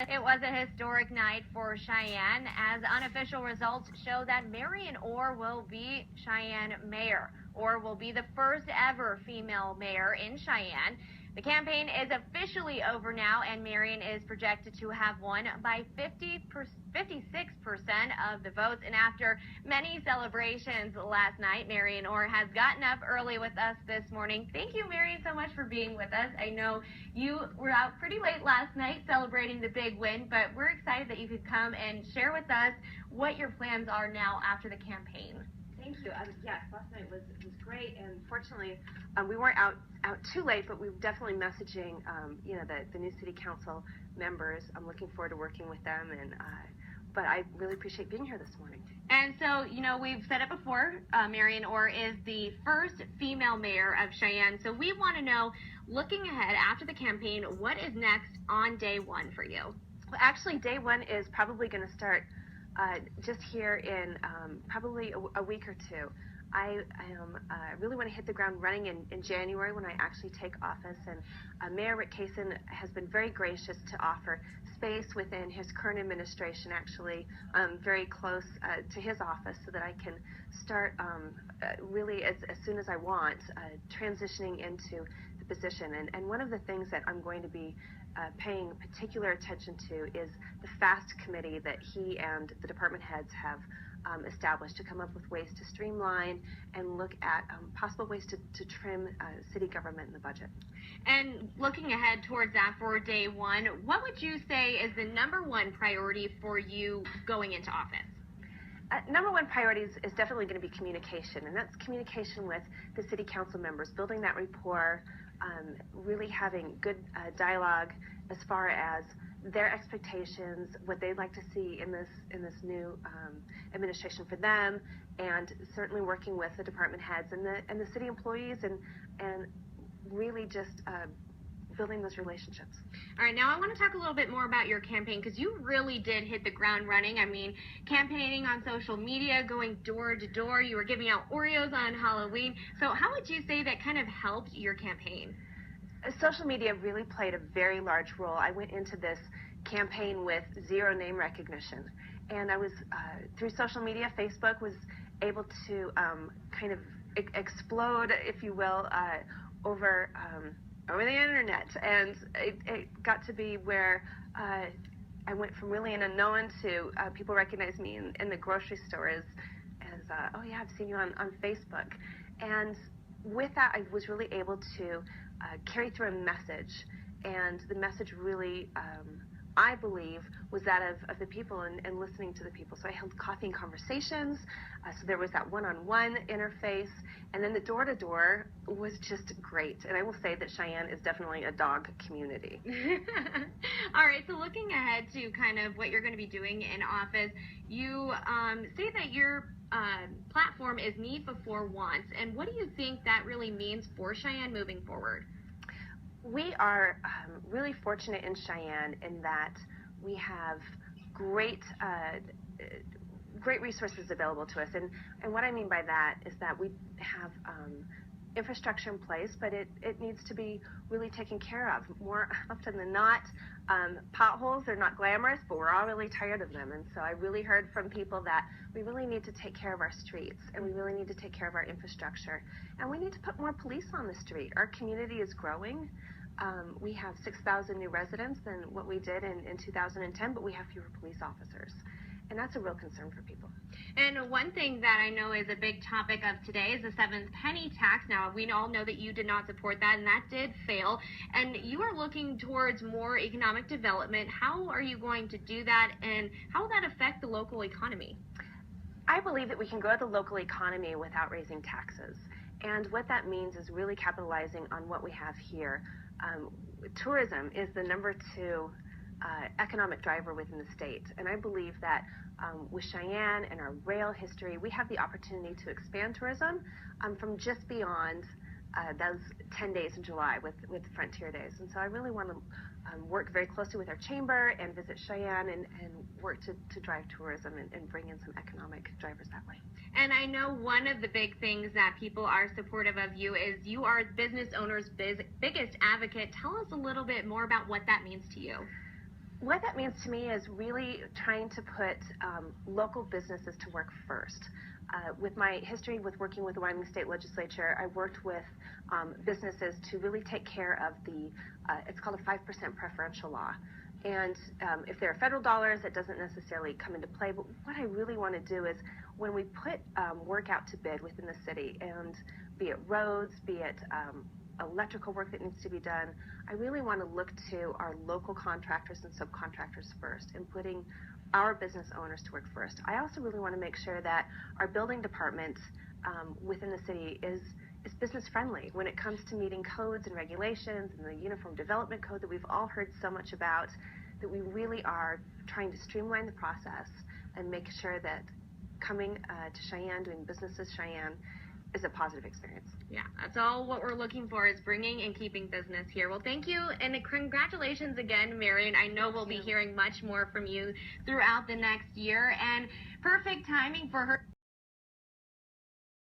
It was a historic night for Cheyenne as unofficial results show that Marian Orr will be Cheyenne mayor. Orr will be the first ever female mayor in Cheyenne. The campaign is officially over now, and Marian is projected to have won by 56% of the votes. And after many celebrations last night, Marian Orr has gotten up early with us this morning. Thank you, Marian, so much for being with us. I know you were out pretty late last night celebrating the big win, but we're excited that you could come and share with us what your plans are now after the campaign. Thank you. Yes, last night was great, and fortunately, we weren't out too late, but we were definitely messaging, the new city council members. I'm looking forward to working with them, and but I really appreciate being here this morning. And so, we've said it before, Marian Orr is the first female mayor of Cheyenne. So we want to know, looking ahead after the campaign, what is next on day one for you? Well, actually, day one is probably going to start just here in probably a week or two. I really want to hit the ground running in January when I actually take office, and Mayor Rick Kaysen has been very gracious to offer space within his current administration, actually very close to his office, so that I can start really as soon as I want transitioning into the position. And one of the things that I'm going to be paying particular attention to is the FAST committee that he and the department heads have established to come up with ways to streamline and look at possible ways to trim city government in the budget. And looking ahead towards that for day one, what would you say is the number one priority for you going into office? Number one priority is definitely going to be communication, and that's communication with the city council members, building that rapport, really having good dialogue as far as their expectations, what they'd like to see in this new administration for them, and certainly working with the department heads and the city employees, and really just building those relationships. All right, now I want to talk a little bit more about your campaign, because you really did hit the ground running. I mean, campaigning on social media, going door to door, you were giving out Oreos on Halloween. So how would you say that kind of helped your campaign? Social media really played a very large role. I went into this campaign with zero name recognition, and I was through social media. Facebook was able to kind of explode, if you will, over the internet, and it got to be where I went from really an unknown to people recognize me in the grocery store as oh yeah, I've seen you on Facebook. And with that, I was really able to carry through a message, and the message really, I believe, was that of the people and listening to the people. So I held coffee and conversations, so there was that one-on-one interface, and then the door-to-door was just great. And I will say that Cheyenne is definitely a dog community. All right, so looking ahead to kind of what you're going to be doing in office, you say that your platform is need before wants, and what do you think that really means for Cheyenne moving forward? We are really fortunate in Cheyenne in that we have great resources available to us, and what I mean by that is that we have infrastructure in place, but it needs to be really taken care of. More often than not, potholes are not glamorous, but we're all really tired of them. And so I really heard from people that we really need to take care of our streets, and we really need to take care of our infrastructure, and we need to put more police on the street. Our community is growing. We have 6,000 new residents than what we did in 2010, but we have fewer police officers. And that's a real concern for people. And one thing that I know is a big topic of today is the 7th penny tax. Now, we all know that you did not support that, and that did fail. And you are looking towards more economic development. How are you going to do that, and how will that affect the local economy? I believe that we can grow the local economy without raising taxes. And what that means is really capitalizing on what we have here. Tourism is the number 2 economic driver within the state, and I believe that with Cheyenne and our rail history, we have the opportunity to expand tourism from just beyond those 10 days in July with Frontier Days. And so I really want to work very closely with our chamber and visit Cheyenne and work to drive tourism and bring in some economic drivers that way. And I know one of the big things that people are supportive of you is you are business owners' biggest advocate. Tell us a little bit more about what that means to you. What that means to me is really trying to put local businesses to work first. With my history with working with the Wyoming State Legislature, I worked with businesses to really take care of the, it's called a 5% preferential law. And if there are federal dollars, it doesn't necessarily come into play. But what I really want to do is when we put work out to bid within the city, and be it roads, be it electrical work that needs to be done, I really want to look to our local contractors and subcontractors first and putting our business owners to work first. I also really want to make sure that our building department within the city is business friendly when it comes to meeting codes and regulations and the Uniform Development Code that we've all heard so much about, that we really are trying to streamline the process and make sure that coming to Cheyenne, doing business with Cheyenne, is a positive experience. Yeah, that's all what we're looking for, is bringing and keeping business here. Well, thank you, and congratulations again, Marian. I know we'll be hearing much more from you throughout the next year, and perfect timing for her